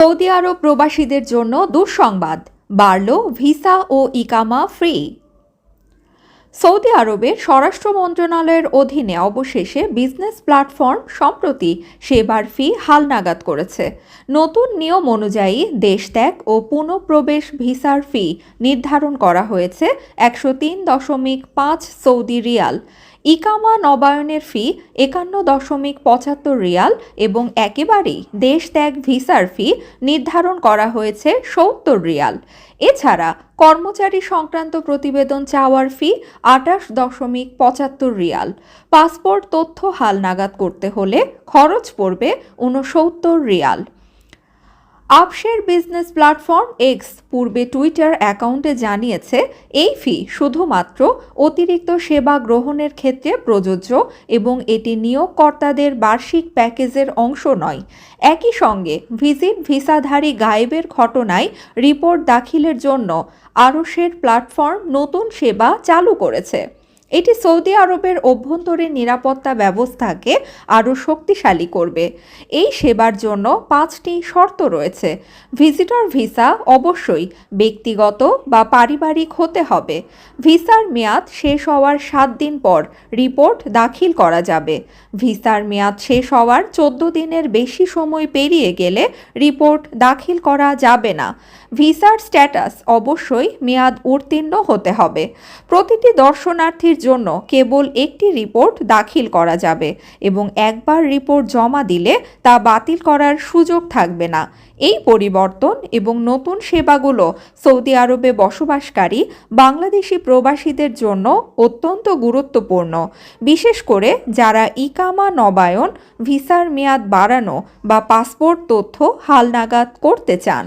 Saudi আরব প্রবাসীদের জন্য দুঃসংবাদ, বাড়ল ভিসা ও ইকামা ফ্রি। সৌদি আরবের স্বরাষ্ট্র মন্ত্রণালয়ের অধীনে অবশেষে বিজনেস প্ল্যাটফর্ম সম্প্রতি সেবার ফি হালনাগাদ করেছে। নতুন নিয়ম অনুযায়ী দেশ ত্যাগ ও পুনঃপ্রবেশ ভিসার ফি নির্ধারণ করা হয়েছে 103.5 সৌদি রিয়াল। ইকামা নবায়নের ফি 51.75 রিয়াল এবং একেবারেই দেশ ত্যাগ ভিসার ফি নির্ধারণ করা হয়েছে 70 রিয়াল। এছাড়া কর্মচারী সংক্রান্ত প্রতিবেদন চাওয়ার ফি 28.75 রিয়াল। পাসপোর্ট তথ্য হালনাগাদ করতে হলে খরচ পড়বে 69 রিয়াল। আপশের বিজনেস প্ল্যাটফর্ম এক্স পূর্বে টুইটার অ্যাকাউন্টে জানিয়েছে, এই ফি শুধুমাত্র অতিরিক্ত সেবা গ্রহণের ক্ষেত্রে প্রযোজ্য এবং এটি নিয়োগকর্তাদের বার্ষিক প্যাকেজের অংশ নয়। একই সঙ্গে ভিজিট ভিসাধারী গায়েবের ঘটনায় রিপোর্ট দাখিলের জন্য আরশের প্ল্যাটফর্ম নতুন সেবা চালু করেছে। এটি সৌদি আরবের অভ্যন্তরীণ নিরাপত্তা ব্যবস্থাকে আরও শক্তিশালী করবে। এই সেবার জন্য 5টি শর্ত রয়েছে। ভিজিটর ভিসা অবশ্যই ব্যক্তিগত বা পারিবারিক হতে হবে। ভিসার মেয়াদ শেষ হওয়ার 7 দিন পর রিপোর্ট দাখিল করা যাবে। ভিসার মেয়াদ শেষ হওয়ার 14 দিনের বেশি সময় পেরিয়ে গেলে রিপোর্ট দাখিল করা যাবে না। ভিসার স্ট্যাটাস অবশ্যই মেয়াদ উত্তীর্ণ হতে হবে। প্রতিটি দর্শনার্থীর জন্য কেবল একটি রিপোর্ট দাখিল করা যাবে এবং একবার রিপোর্ট জমা দিলে তা বাতিল করার সুযোগ থাকবে না। এই পরিবর্তন এবং নতুন সেবাগুলো সৌদি আরবে বসবাসকারী বাংলাদেশি প্রবাসীদের জন্য অত্যন্ত গুরুত্বপূর্ণ, বিশেষ করে যারা ইকামা নবায়ন, ভিসার মেয়াদ বাড়ানো বা পাসপোর্ট তথ্য হালনাগাদ করতে চান।